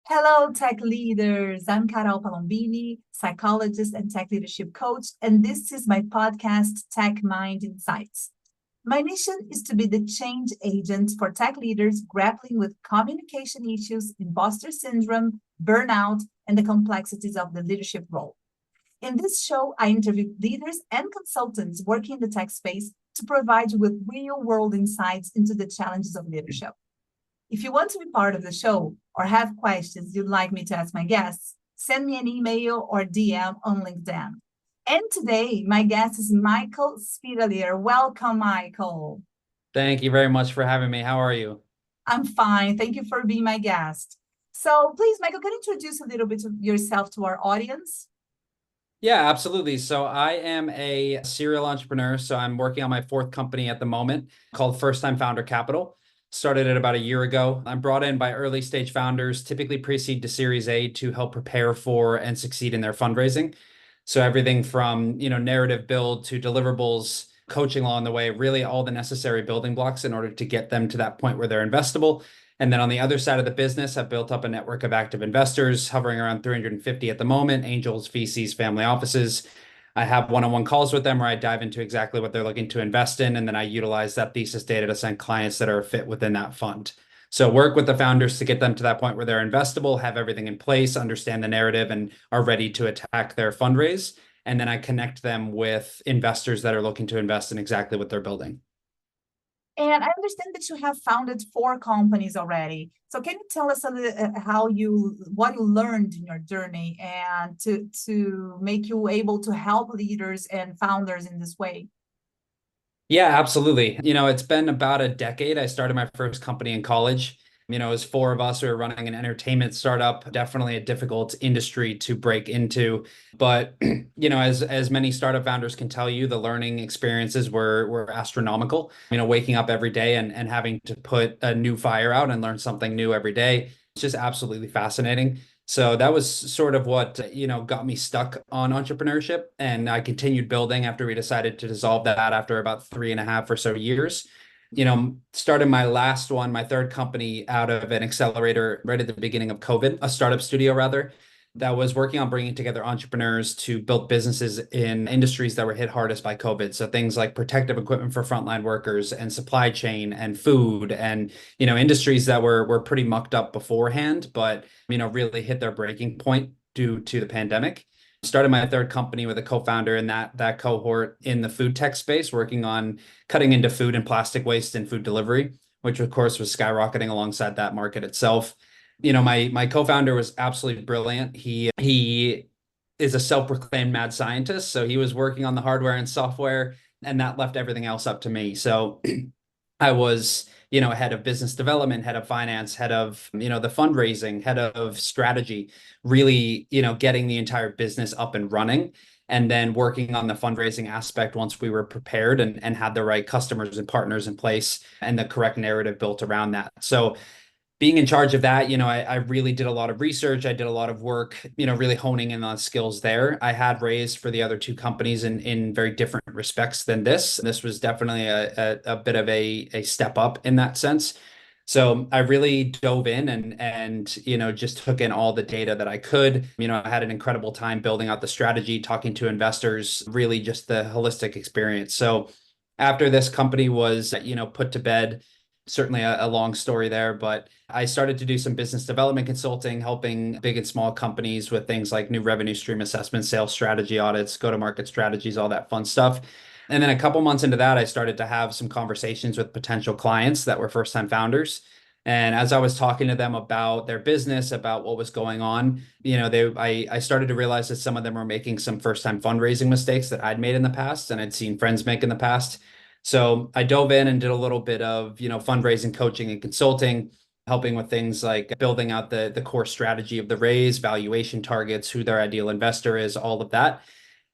Hello, tech leaders. I'm Carol Palombini, psychologist and tech leadership coach, and this is my podcast, Tech Mind Insights. My mission is to be the change agent for tech leaders grappling with communication issues, imposter syndrome, burnout, and the complexities of the leadership role. In this show, I interview leaders and consultants working in the tech space to provide you with real world insights into the challenges of leadership. If you want to be part of the show or have questions you'd like me to ask my guests, send me an email or DM on LinkedIn. And today, my guest is Michael Spidaliere. Welcome, Michael. Thank you very much for having me. How are you? I'm fine. Thank you for being my guest. So please, Michael, can you introduce a little bit of yourself to our audience? Yeah, absolutely. So I am a serial entrepreneur. So I'm working on my fourth company at the moment called First Time Founder Capital. Started it about a year ago. I'm brought in by early stage founders, typically pre-seed to Series A, to help prepare for and succeed in their fundraising. So everything from, narrative build to deliverables, coaching along the way, really all the necessary building blocks in order to get them to that point where they're investable. And then on the other side of the business, I've built up a network of active investors hovering around 350 at the moment, angels, VCs, family offices. I have one-on-one calls with them where I dive into exactly what they're looking to invest in, and then I utilize that thesis data to send clients that are a fit within that fund. So work with the founders to get them to that point where they're investable, have everything in place, understand the narrative, and are ready to attack their fundraise. And then I connect them with investors that are looking to invest in exactly what they're building. And I understand that you have founded four companies already. So can you tell us a little what you learned in your journey and to make you able to help leaders and founders in this way? Yeah, absolutely. It's been about a decade. I started my first company in college. It was four of us. We were running an entertainment startup, definitely a difficult industry to break into. But, as many startup founders can tell you, the learning experiences were astronomical. Waking up every day and having to put a new Fyre out and learn something new every day. It's just absolutely fascinating. So that was sort of what, got me stuck on entrepreneurship. And I continued building after we decided to dissolve that after about 3.5 or so years. Started my last one, my third company out of an accelerator right at the beginning of COVID, a startup studio rather, that was working on bringing together entrepreneurs to build businesses in industries that were hit hardest by COVID. So things like protective equipment for frontline workers and supply chain and food and, industries that were pretty mucked up beforehand, but, really hit their breaking point due to the pandemic. Started my third company with a co-founder in that cohort in the food tech space, working on cutting into food and plastic waste and food delivery, which of course was skyrocketing alongside that market itself. My co-founder was absolutely brilliant. He is a self-proclaimed mad scientist, so he was working on the hardware and software, and that left everything else up to me. So I was, head of business development, head of finance, head of, the fundraising, head of strategy, really, getting the entire business up and running. And then working on the fundraising aspect once we were prepared and had the right customers and partners in place and the correct narrative built around that. So being in charge of that, I really did a lot of research. I did a lot of work, really honing in on skills there. I had raised for the other two companies in very different respects than this. This was definitely a bit of a step up in that sense. So I really dove in and just took in all the data that I could. I had an incredible time building out the strategy, talking to investors, really just the holistic experience. So after this company was, put to bed, certainly a long story there, but I started to do some business development consulting, helping big and small companies with things like new revenue stream assessment, sales strategy audits, go-to-market strategies, all that fun stuff. And then a couple months into that, I started to have some conversations with potential clients that were first-time founders. And as I was talking to them about their business, about what was going on, I started to realize that some of them were making some first-time fundraising mistakes that I'd made in the past and I'd seen friends make in the past. So I dove in and did a little bit of, fundraising, coaching, and consulting, helping with things like building out the core strategy of the raise, valuation targets, who their ideal investor is, all of that.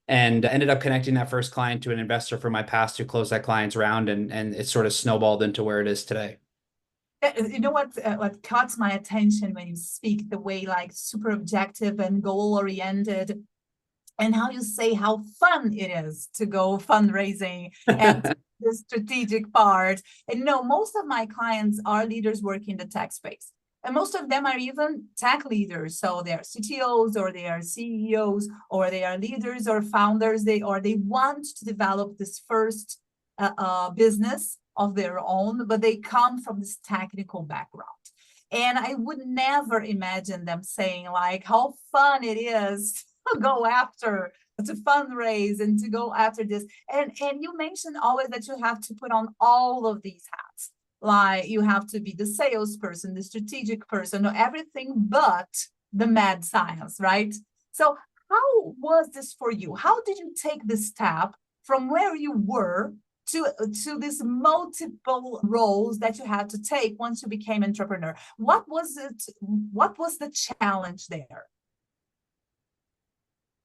And ended up connecting that first client to an investor from my past who closed that client's round, and it sort of snowballed into where it is today. You know what caught my attention when you speak, the way like super objective and goal oriented, and how you say how fun it is to go fundraising and the strategic part. And most of my clients are leaders working in the tech space. And most of them are even tech leaders. So they are CTOs or they are CEOs or they are leaders or founders. They want to develop this first business of their own, but they come from this technical background. And I would never imagine them saying like how fun it is to go after, to fundraise and to go after this. And you mentioned always that you have to put on all of these hats. Like you have to be the salesperson, the strategic person, everything but the mad science, right? So how was this for you? How did you take this step from where you were to these multiple roles that you had to take once you became entrepreneur? What was it? What was the challenge there?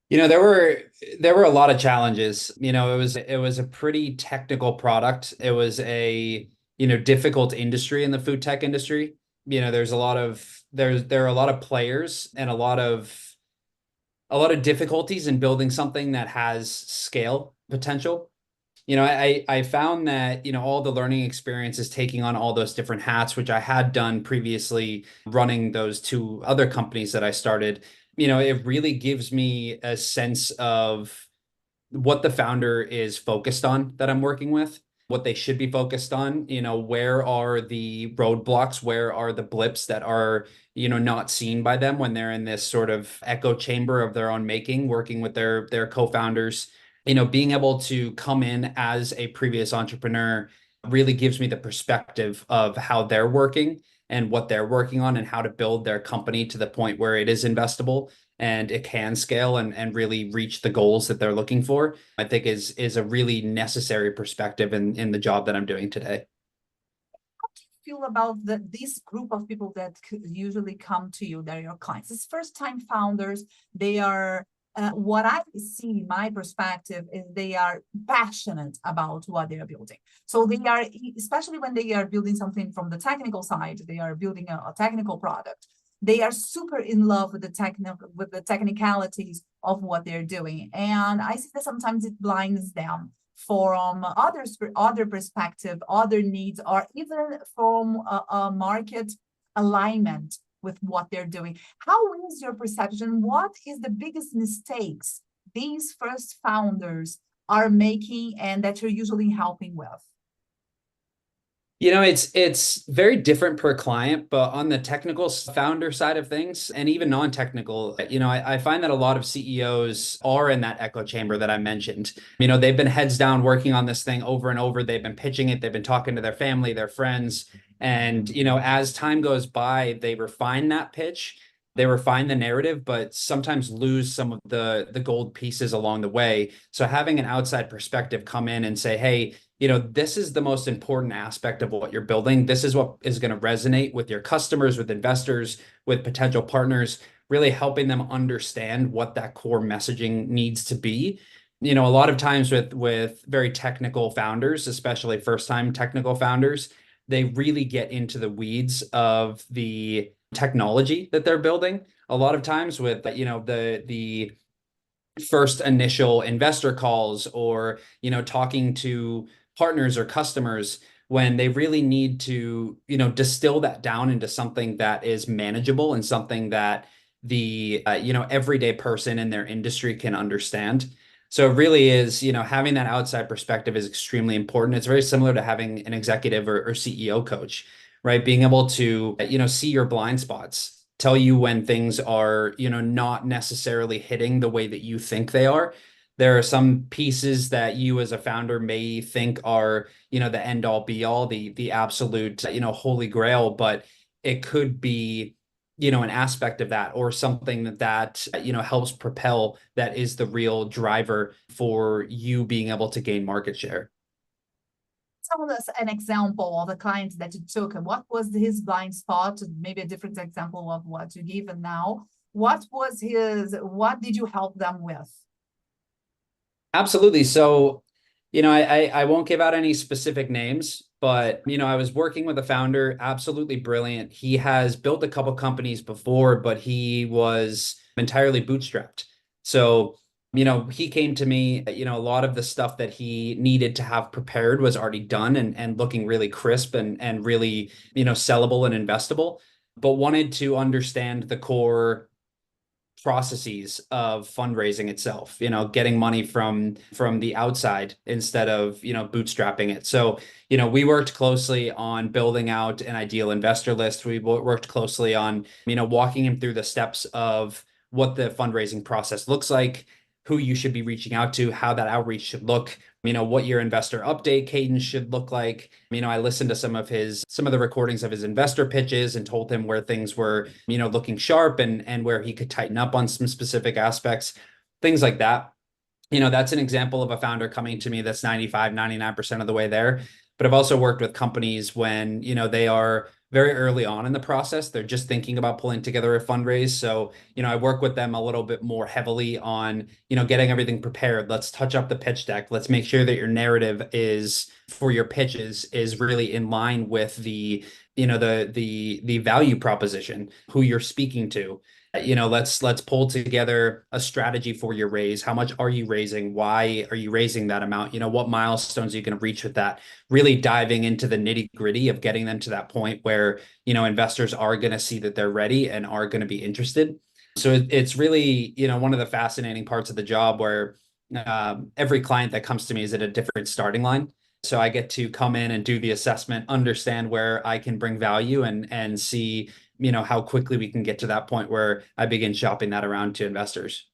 There were a lot of challenges. It was a pretty technical product. It was a, difficult industry in the food tech industry. There's a lot of there are a lot of players and a lot of difficulties in building something that has scale potential. I found that, all the learning experiences, taking on all those different hats, which I had done previously running those two other companies that I started, it really gives me a sense of what the founder is focused on that I'm working with, what they should be focused on, where are the roadblocks, where are the blips that are, not seen by them when they're in this sort of echo chamber of their own making, working with their co-founders. Being able to come in as a previous entrepreneur really gives me the perspective of how they're working and what they're working on and how to build their company to the point where it is investable and it can scale and really reach the goals that they're looking for. I think is a really necessary perspective in the job that I'm doing today. How do you feel about this group of people that usually come to you? They're your clients. It's first-time founders. They are what I see in my perspective is they are passionate about what they are building. So they are, especially when they are building something from the technical side, they are building a technical product. They are super in love with the technicalities of what they're doing. And I see that sometimes it blinds them from other perspective, other needs, or even from a market alignment with what they're doing. How is your perception? What is the biggest mistakes these first founders are making and that you're usually helping with? It's very different per client, but on the technical founder side of things, and even non-technical, I find that a lot of CEOs are in that echo chamber that I mentioned. They've been heads down working on this thing over and over. They've been pitching it. They've been talking to their family, their friends. And, as time goes by, they refine that pitch. They refine the narrative, but sometimes lose some of the gold pieces along the way. So having an outside perspective come in and say, hey, this is the most important aspect of what you're building. This is what is going to resonate with your customers, with investors, with potential partners, really helping them understand what that core messaging needs to be. A lot of times with very technical founders, especially first-time technical founders, they really get into the weeds of the technology that they're building. A lot of times with, the first initial investor calls or, talking to partners or customers, when they really need to, distill that down into something that is manageable and something that the, everyday person in their industry can understand. So it really is, having that outside perspective is extremely important. It's very similar to having an executive or CEO coach, right? Being able to, see your blind spots, tell you when things are, not necessarily hitting the way that you think they are. There are some pieces that you as a founder may think are, the end all be all, the absolute, holy grail, but it could be, an aspect of that or something that helps propel, that is the real driver for you being able to gain market share. Tell us an example of a client that you took and what was his blind spot, maybe a different example of what you give him now. What did you help them with? Absolutely. So, I won't give out any specific names, but, I was working with a founder, absolutely brilliant. He has built a couple companies before, but he was entirely bootstrapped. So, he came to me, a lot of the stuff that he needed to have prepared was already done and looking really crisp and really, sellable and investable. but wanted to understand the core processes of fundraising itself, getting money from the outside instead of, bootstrapping it. So, we worked closely on building out an ideal investor list. We worked closely on, walking him through the steps of what the fundraising process looks like, who you should be reaching out to, how that outreach should look, what your investor update cadence should look like. I listened to some of the recordings of his investor pitches and told him where things were, looking sharp and where he could tighten up on some specific aspects, things like that. That's an example of a founder coming to me that's 95, 99% of the way there. But I've also worked with companies when, they are very early on in the process. They're just thinking about pulling together a fundraise. So, I work with them a little bit more heavily on, getting everything prepared. Let's touch up the pitch deck. Let's make sure that your narrative is for your pitches is really in line with the, the value proposition, who you're speaking to. Let's pull together a strategy for your raise. How much are you raising? Why are you raising that amount? What milestones are you going to reach with that? Really diving into the nitty-gritty of getting them to that point where, investors are going to see that they're ready and are going to be interested. So it's really, one of the fascinating parts of the job where every client that comes to me is at a different starting line. So I get to come in and do the assessment, understand where I can bring value and see, how quickly we can get to that point where I begin shopping that around to investors.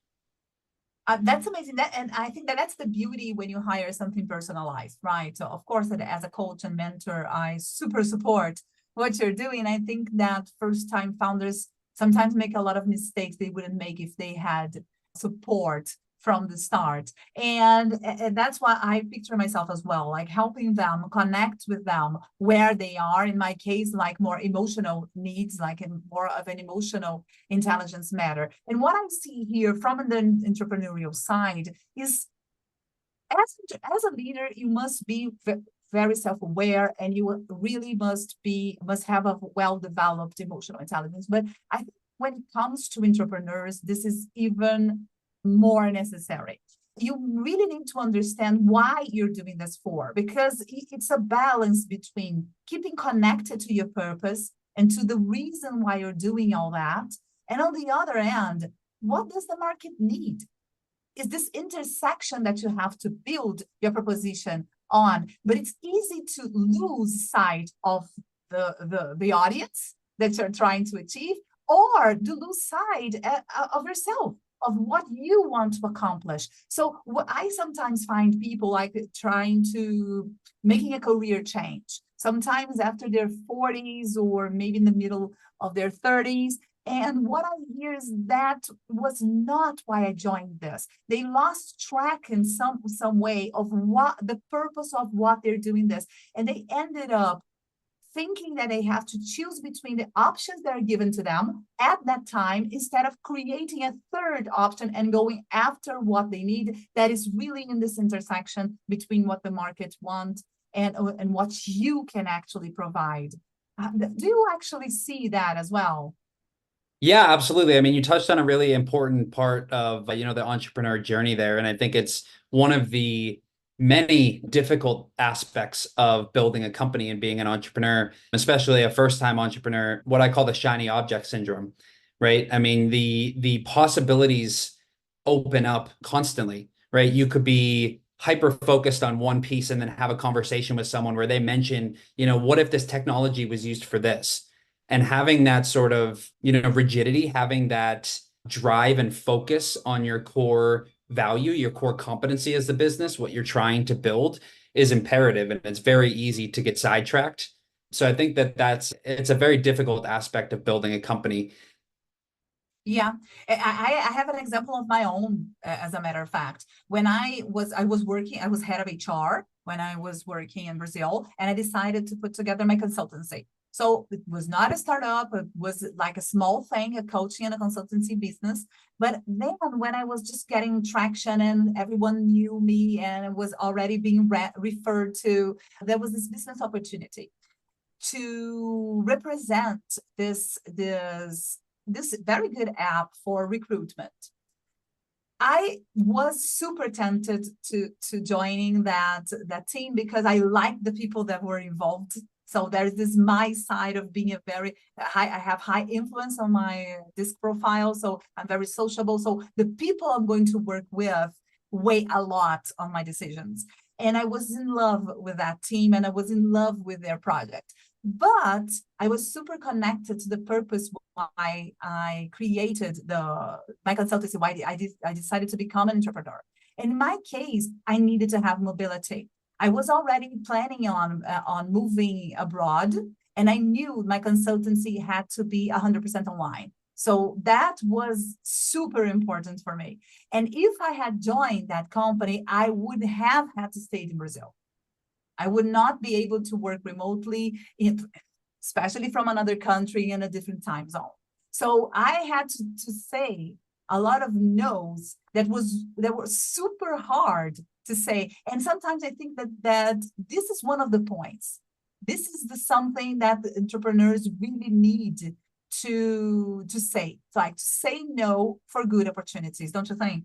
That's amazing. And I think that's the beauty when you hire something personalized, right? So of course, as a coach and mentor, I super support what you're doing. I think that first-time founders sometimes make a lot of mistakes they wouldn't make if they had support from the start. And that's why I picture myself as well, like helping them connect with them where they are. In my case, like more emotional needs, like more of an emotional intelligence matter. And what I see here from the entrepreneurial side is as a leader, you must be very self-aware, and you really must have a well-developed emotional intelligence. But I think when it comes to entrepreneurs, this is even more necessary. You really need to understand why you're doing this for, because it's a balance between keeping connected to your purpose and to the reason why you're doing all that. And on the other end, what does the market need? Is this intersection that you have to build your proposition on. But it's easy to lose sight of the audience that you're trying to achieve, or to lose sight of yourself, of what you want to accomplish. So what I sometimes find people like trying to making a career change, sometimes after their 40s or maybe in the middle of their 30s. And what I hear is that was not why I joined this. They lost track in some way of what the purpose of what they're doing this. And they ended up thinking that they have to choose between the options that are given to them at that time, instead of creating a third option and going after what they need that is really in this intersection between what the market wants and what you can actually provide. Do you actually see that as well? Yeah, absolutely. I mean, you touched on a really important part of, the entrepreneur journey there. And I think it's one of the many difficult aspects of building a company and being an entrepreneur, especially a first-time entrepreneur, what I call the shiny object syndrome, right? I mean, the possibilities open up constantly, right? You could be hyper focused on one piece and then have a conversation with someone where they mention, what if this technology was used for this? And having that sort of, rigidity, having that drive and focus on your core value, your core competency as the business, what you're trying to build is imperative. And it's very easy to get sidetracked. So I think it's a very difficult aspect of building a company. Yeah, I have an example of my own, as a matter of fact. When I was working, I was head of HR when I was working in Brazil, and I decided to put together my consultancy. So it was not a startup, it was like a small thing, a coaching and a consultancy business. But then when I was just getting traction and everyone knew me and it was already being referred to, there was this business opportunity to represent this very good app for recruitment. I was super tempted to joining that team because I liked the people that were involved So there's this my side of being a very high, I have high influence on my disc profile. So I'm very sociable. So the people I'm going to work with weigh a lot on my decisions. And I was in love with that team and I was in love with their project. But I was super connected to the purpose why I created my consultancy, why I decided to become an entrepreneur. In my case, I needed to have mobility. I was already planning on moving abroad, and I knew my consultancy had to be 100% online. So that was super important for me. And if I had joined that company, I would have had to stay in Brazil. I would not be able to work remotely, especially from another country in a different time zone. So I had to say a lot of no's that were super hard to say. And sometimes I think that this is one of the points. This is something that entrepreneurs really need to say. So like to say no for good opportunities, don't you think?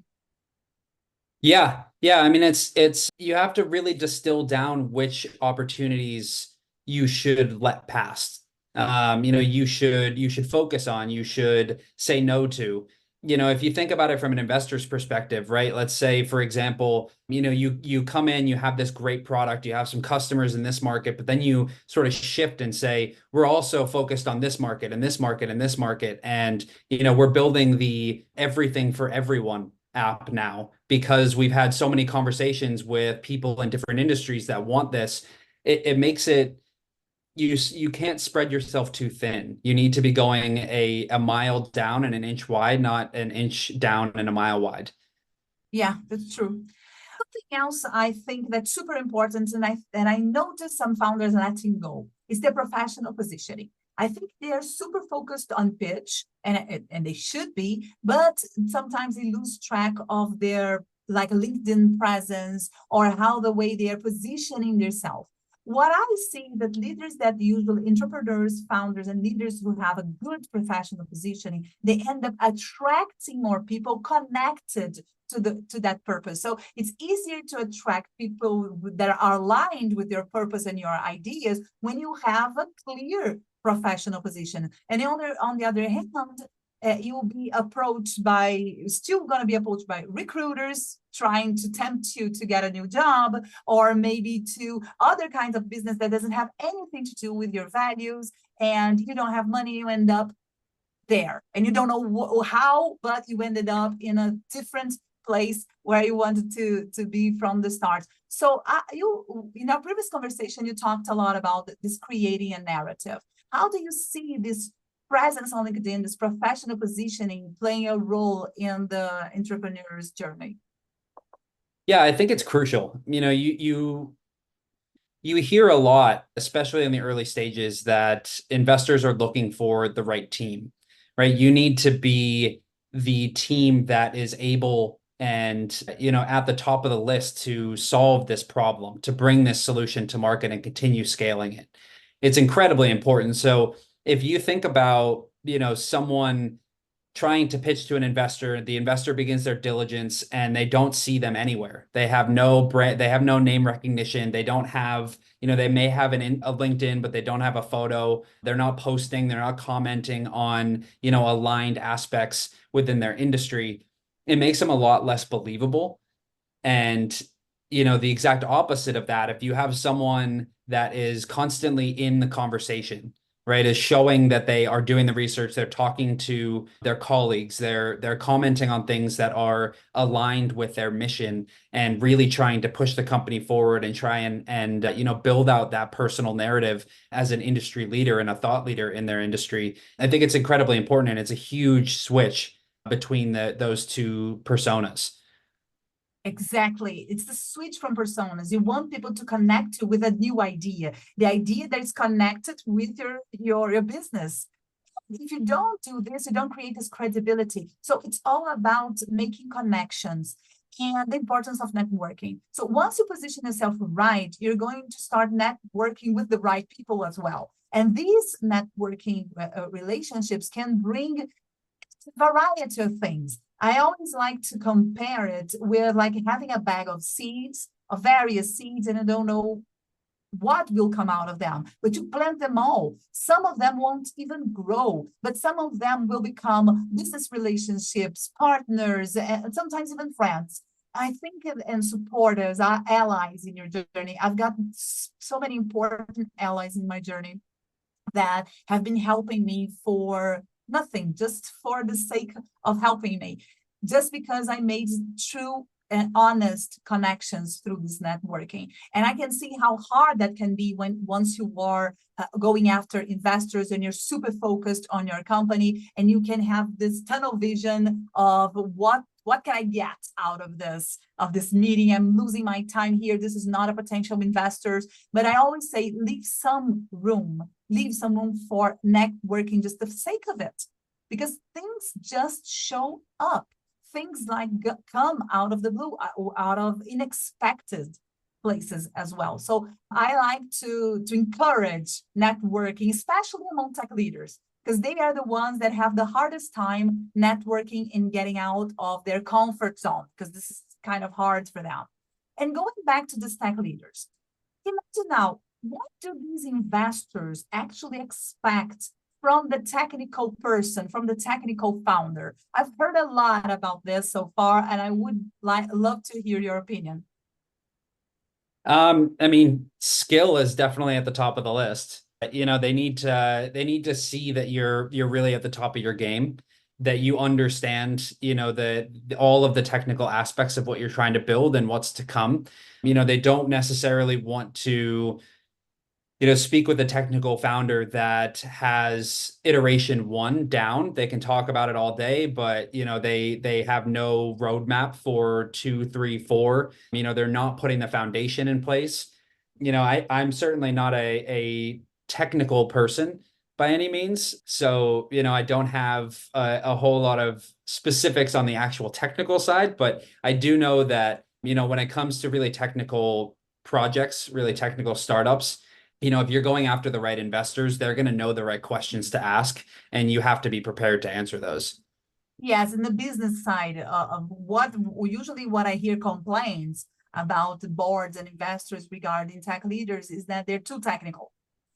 Yeah. Yeah. I mean, it's, you have to really distill down which opportunities you should let pass. You should focus on, you should say no to. If you think about it from an investor's perspective, right? Let's say, for example, you come in, you have this great product, you have some customers in this market, but then you sort of shift and say, we're also focused on this market and this market and this market. And, we're building the everything for everyone app now because we've had so many conversations with people in different industries that want this. It makes it, you can't spread yourself too thin. You need to be going a mile down and an inch wide, not an inch down and a mile wide. Yeah, that's true. Something else I think that's super important, and I noticed some founders letting go, is their professional positioning. I think they are super focused on pitch, and they should be, but sometimes they lose track of their like LinkedIn presence or how the way they are positioning themselves. What I see that leaders that usually entrepreneurs, founders, and leaders who have a good professional positioning, they end up attracting more people connected to that purpose. So it's easier to attract people that are aligned with your purpose and your ideas when you have a clear professional position. And on the other hand, you'll be still going to be approached by recruiters trying to tempt you to get a new job, or maybe to other kinds of business that doesn't have anything to do with your values, and you don't have money, you end up there, and you don't know how, but you ended up in a different place where you wanted to be from the start. So you, in our previous conversation, you talked a lot about this creating a narrative. How do you see this presence on LinkedIn, this professional positioning playing a role in the entrepreneur's journey? Yeah, I think it's crucial. You hear a lot, especially in the early stages, that investors are looking for the right team, right? You need to be the team that is able and, at the top of the list to solve this problem, to bring this solution to market and continue scaling it. It's incredibly important. So if you think about, someone trying to pitch to an investor, the investor begins their diligence and they don't see them anywhere. They have no brand, they have no name recognition. They don't have, they may have a LinkedIn, but they don't have a photo. They're not posting, they're not commenting on, aligned aspects within their industry. It makes them a lot less believable. And, the exact opposite of that, if you have someone that is constantly in the conversation, right, is showing that they are doing the research, they're talking to their colleagues, they're commenting on things that are aligned with their mission and really trying to push the company forward and try and build out that personal narrative as an industry leader and a thought leader in their industry. I think it's incredibly important, and it's a huge switch between those two personas. Exactly. It's the switch from personas. You want people to connect you with a new idea, the idea that is connected with your business. If you don't do this, you don't create this credibility. So it's all about making connections and the importance of networking. So once you position yourself right, you're going to start networking with the right people as well. And these networking relationships can bring a variety of things. I always like to compare it with like having a bag of seeds, of various seeds, and I don't know what will come out of them, but you plant them all. Some of them won't even grow, but some of them will become business relationships, partners, and sometimes even friends. I think and supporters are allies in your journey. I've got so many important allies in my journey that have been helping me for nothing, just for the sake of helping me, just because I made true and honest connections through this networking. And I can see how hard that can be when once you are going after investors and you're super focused on your company, and you can have this tunnel vision of what can I get out of this meeting? I'm losing my time here. This is not a potential investors. But I always say leave some room for networking, just the sake of it, because things just show up. Things like come out of the blue, out of unexpected places as well. So I like to encourage networking, especially among tech leaders, because they are the ones that have the hardest time networking and getting out of their comfort zone, because this is kind of hard for them. And going back to these tech leaders, imagine now, what do these investors actually expect from the technical person, from the technical founder? I've heard a lot about this so far, and I would love to hear your opinion. I mean, skill is definitely at the top of the list. You know, they need to see that you're really at the top of your game, that you understand, you know, all of the technical aspects of what you're trying to build and what's to come. You know, they don't necessarily want to, you know, speak with a technical founder that has iteration one down. They can talk about it all day, but you know, they have no roadmap for 2, 3, 4. You know, they're not putting the foundation in place. You know, I'm certainly not a technical person by any means. So, you know, I don't have a whole lot of specifics on the actual technical side, but I do know that, you know, when it comes to really technical projects, really technical startups, you know, if you're going after the right investors, they're going to know the right questions to ask, and you have to be prepared to answer those. Yes, in the business side, what I hear complaints about the boards and investors regarding tech leaders is that they're too technical.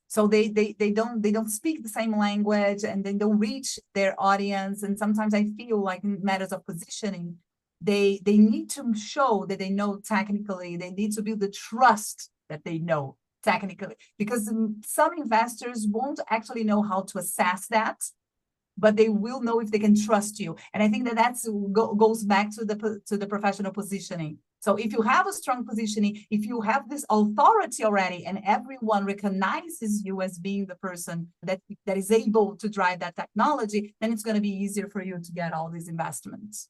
So they don't speak the same language, and they don't reach their audience. And sometimes I feel like in matters of positioning, they need to show that they know technically. They need to build the trust that they know technically, because some investors won't actually know how to assess that, but they will know if they can trust you. And I think that goes back to the professional positioning. So if you have a strong positioning, if you have this authority already, and everyone recognizes you as being the person that is able to drive that technology, then it's going to be easier for you to get all these investments.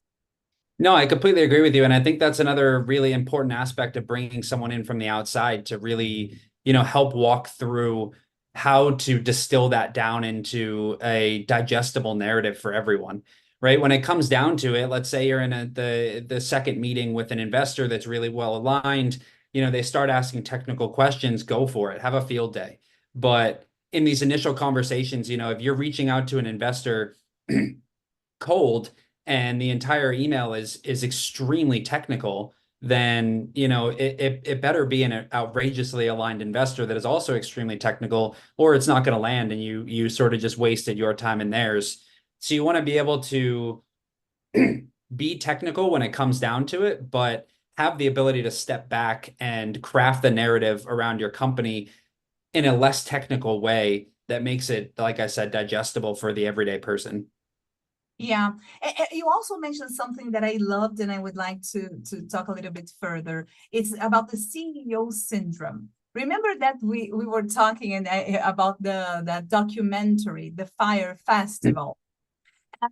No, I completely agree with you. And I think that's another really important aspect of bringing someone in from the outside to really, you know, help walk through how to distill that down into a digestible narrative for everyone, right? When it comes down to it, let's say you're in the second meeting with an investor that's really well aligned, you know, they start asking technical questions, go for it, have a field day. But in these initial conversations, you know, if you're reaching out to an investor cold and the entire email is extremely technical, then you know it better be an outrageously aligned investor that is also extremely technical, or it's not going to land, and you sort of just wasted your time and theirs. So you want to be able to be technical when it comes down to it, but have the ability to step back and craft the narrative around your company in a less technical way that makes it, like I said, digestible for the everyday person. Yeah, you also mentioned something that I loved, and I would like to talk a little bit further. It's about the CEO syndrome. Remember that we were talking about the documentary, the Fyre Festival.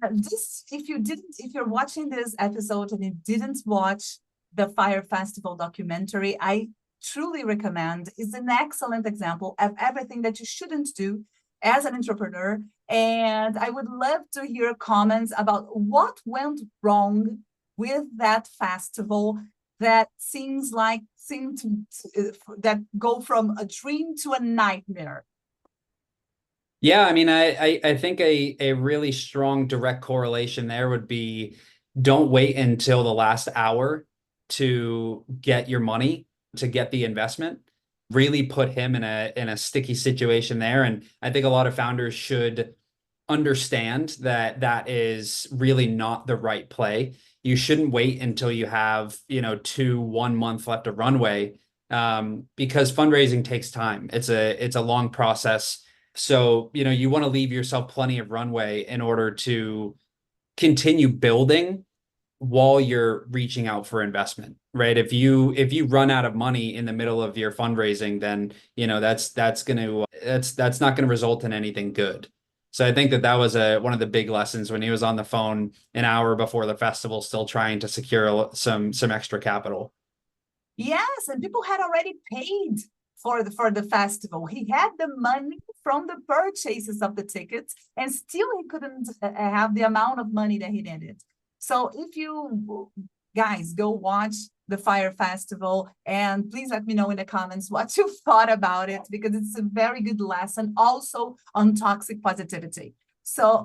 If you're watching this episode and you didn't watch the Fyre Festival documentary, I truly recommend. It's an excellent example of everything that you shouldn't do as an entrepreneur. And I would love to hear comments about what went wrong with that festival that that go from a dream to a nightmare. Yeah, I mean, I think a really strong direct correlation there would be, don't wait until the last hour to get your money, to get the investment. really put him in a sticky situation there. And I think a lot of founders should understand that that is really not the right play. You shouldn't wait until you have, 1 month left of runway, because fundraising takes time. It's a long process. So, you want to leave yourself plenty of runway in order to continue building while you're reaching out for investment, right? If you run out of money in the middle of your fundraising, then that's not going to result in anything good. So I think that was one of the big lessons when he was on the phone an hour before the festival, still trying to secure some extra capital. Yes, and people had already paid for the festival. He had the money from the purchases of the tickets, and still he couldn't have the amount of money that he needed. So if you guys go watch the Fyre Festival, and please let me know in the comments what you thought about it, because it's a very good lesson also on toxic positivity. So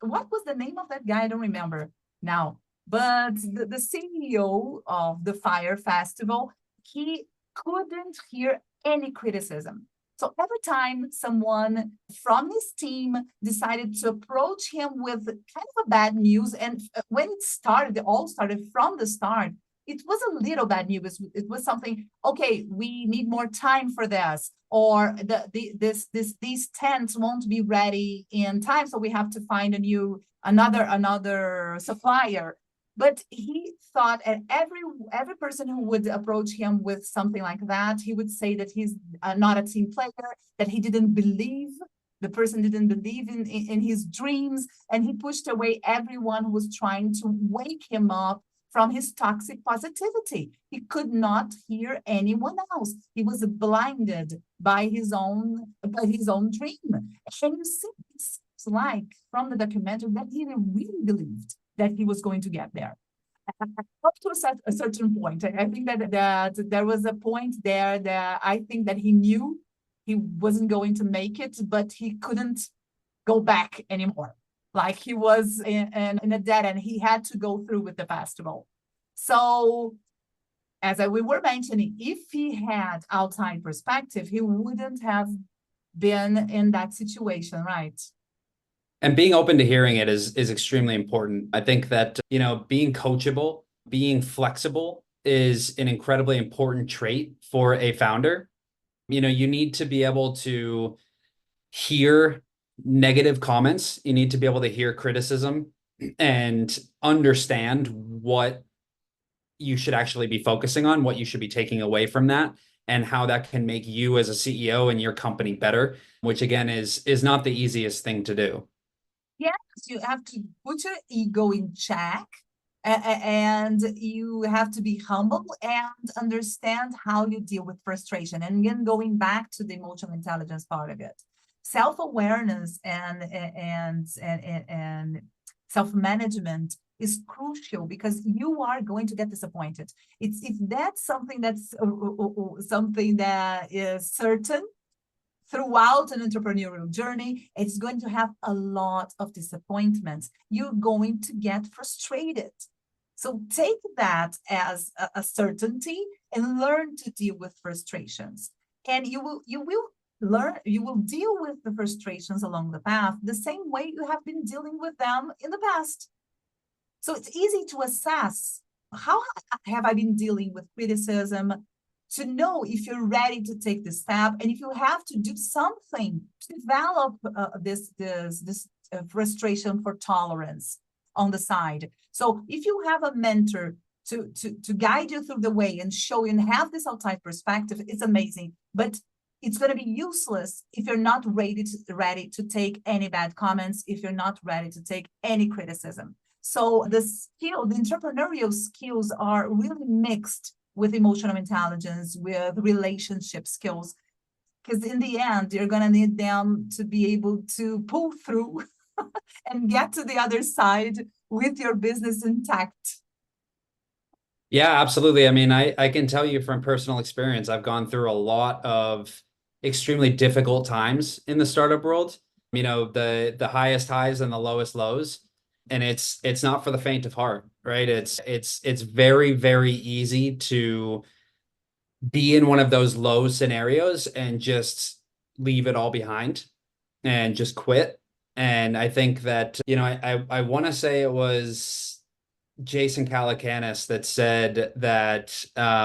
what was the name of that guy? I don't remember now. But the CEO of the Fyre Festival, he couldn't hear any criticism. So every time someone from his team decided to approach him with kind of a bad news, and when it all started from the start, it was a little bad news. It was something, okay, we need more time for this, or these tents won't be ready in time, so we have to find another supplier. But he thought, and every person who would approach him with something like that, he would say that he's not a team player, that he didn't believe, the person didn't believe in his dreams, and he pushed away everyone who was trying to wake him up from his toxic positivity. He could not hear anyone else. He was blinded by his own dream. And you see, it's like from the documentary that he really believed that he was going to get there. Up to a certain point. I think that there was a point there that I think that he knew he wasn't going to make it, but he couldn't go back anymore. Like he was in a dead end. He had to go through with the festival. So as we were mentioning, if he had outside perspective, he wouldn't have been in that situation, right? And being open to hearing it is extremely important. I think that, being coachable, being flexible is an incredibly important trait for a founder. You need to be able to hear negative comments. You need to be able to hear criticism and understand what you should actually be focusing on, what you should be taking away from that, and how that can make you as a CEO and your company better, which again is not the easiest thing to do. Yes, you have to put your ego in check, and you have to be humble and understand how you deal with frustration. And again, going back to the emotional intelligence part of it, self-awareness and self-management is crucial, because you are going to get disappointed. If that's something something that is certain throughout an entrepreneurial journey, it's going to have a lot of disappointments. You're going to get frustrated. So take that as a certainty and learn to deal with frustrations. And you will deal with the frustrations along the path the same way you have been dealing with them in the past. So it's easy to assess, how have I been dealing with criticism, to know if you're ready to take the step, and if you have to do something to develop this frustration for tolerance on the side. So if you have a mentor to guide you through the way and show you and have this outside perspective, it's amazing. But it's going to be useless if you're not ready to take any bad comments, if you're not ready to take any criticism. So the entrepreneurial skills are really mixed with emotional intelligence, with relationship skills, because in the end, you're going to need them to be able to pull through and get to the other side with your business intact. Yeah, absolutely. I mean, I can tell you from personal experience, I've gone through a lot of extremely difficult times in the startup world, the highest highs and the lowest lows. And it's not for the faint of heart, right? It's very, very easy to be in one of those low scenarios and just leave it all behind and just quit. And I think that, I want to say it was Jason Calacanis that said that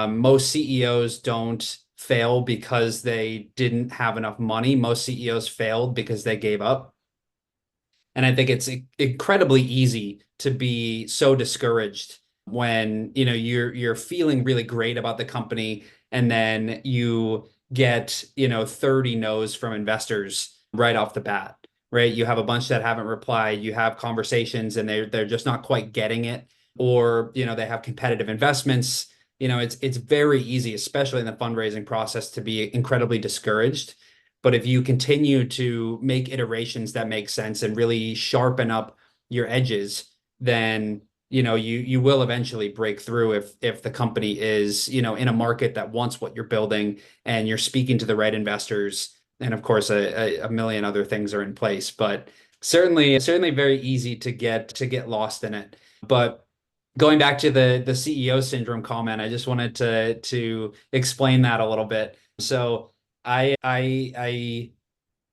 most CEOs don't fail because they didn't have enough money. Most CEOs failed because they gave up. And I think it's incredibly easy to be so discouraged when, you're feeling really great about the company and then you get, 30 no's from investors right off the bat, right? You have a bunch that haven't replied, you have conversations and they're just not quite getting it, or, they have competitive investments. It's very easy, especially in the fundraising process, to be incredibly discouraged. But if you continue to make iterations that make sense and really sharpen up your edges, then you will eventually break through if the company is, in a market that wants what you're building and you're speaking to the right investors. And of course, a million other things are in place. But certainly very easy to get lost in it. But going back to the CEO syndrome comment, I just wanted to explain that a little bit. So I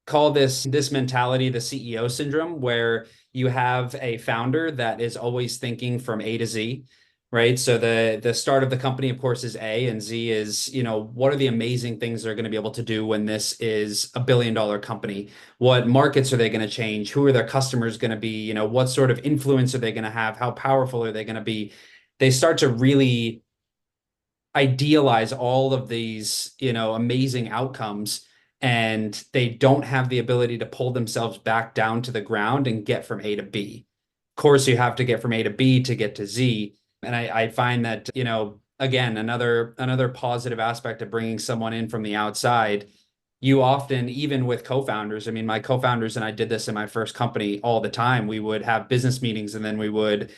call this mentality the CEO syndrome, where you have a founder that is always thinking from A to Z, right? So the start of the company, of course, is A, and Z is, what are the amazing things they're going to be able to do when this is $1 billion company? What markets are they going to change? Who are their customers going to be? What sort of influence are they going to have? How powerful are they going to be? They start to really idealize all of these, amazing outcomes, and they don't have the ability to pull themselves back down to the ground and get from A to B. Of course, you have to get from A to B to get to Z. And I find that, again, another positive aspect of bringing someone in from the outside. You often, even with co-founders, I mean, my co-founders and I did this in my first company all the time. We would have business meetings and then we would,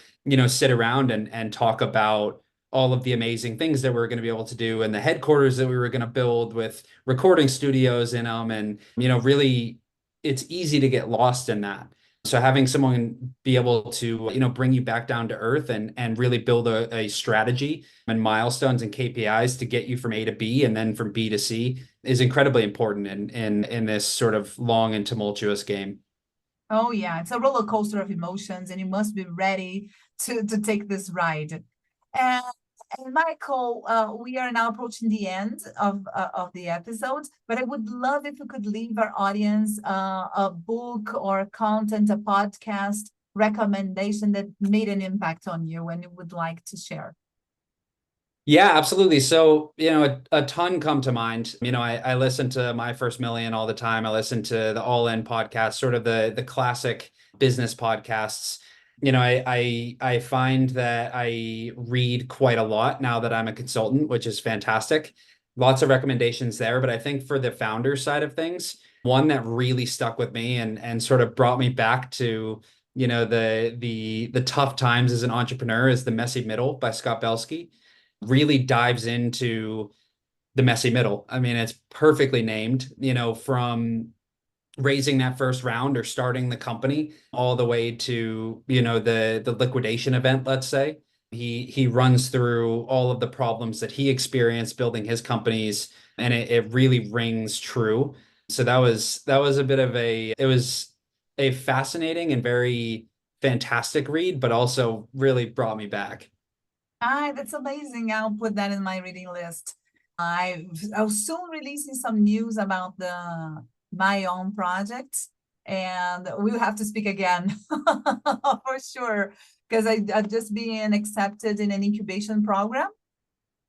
sit around and talk about all of the amazing things that we're going to be able to do and the headquarters that we were going to build with recording studios in them. And, really, it's easy to get lost in that. So having someone be able to, bring you back down to earth and really build a strategy and milestones and KPIs to get you from A to B and then from B to C is incredibly important in this sort of long and tumultuous game. Oh yeah, it's a roller coaster of emotions, and you must be ready to take this ride. And, and Michael, we are now approaching the end of the episode, but I would love if you could leave our audience a book or content, a podcast recommendation that made an impact on you and you would like to share. Yeah, absolutely. So, a ton come to mind. I listen to My First Million all the time. I listen to the All In podcast, sort of the classic business podcasts. I find that I read quite a lot now that I'm a consultant, which is fantastic. Lots of recommendations there. But I think for the founder side of things, one that really stuck with me and sort of brought me back to, the tough times as an entrepreneur is The Messy Middle by Scott Belsky. Really dives into the messy middle. I mean, it's perfectly named, from raising that first round or starting the company all the way to, the liquidation event, let's say. He runs through all of the problems that he experienced building his companies, and it really rings true. So that was a bit of it was a fascinating and very fantastic read, but also really brought me back. Ah, that's amazing. I'll put that in my reading list. I'll soon releasing some news about my own projects, and we'll have to speak again for sure, because I've just been accepted in an incubation program,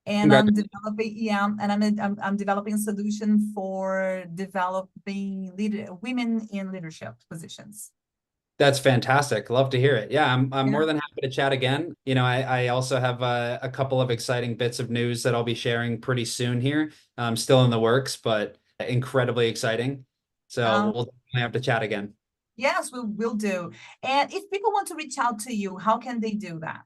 and I'm Congratulations. developing, yeah, and I'm developing a solution for developing women in leadership positions. That's fantastic. Love to hear it. Yeah, I'm Yeah. more than happy to chat again. I also have a couple of exciting bits of news that I'll be sharing pretty soon here. Still in the works, but incredibly exciting. So Um, we'll definitely have to chat again. yes, we will do. And if people want to reach out to you, how can they do that?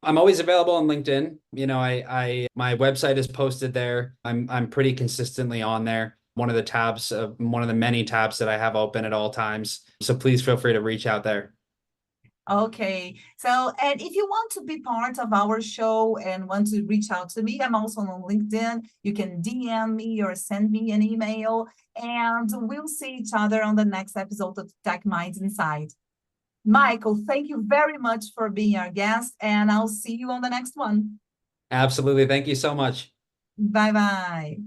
I'm always available on LinkedIn. I my website is posted there. I'm pretty consistently on there. One of the many tabs that I have open at all times. So please feel free to reach out there. Okay. So, and if you want to be part of our show and want to reach out to me, I'm also on LinkedIn. You can DM me or send me an email, and we'll see each other on the next episode of Tech Minds Inside. Michael, thank you very much for being our guest, and I'll see you on the next one. Absolutely. Thank you so much. Bye bye.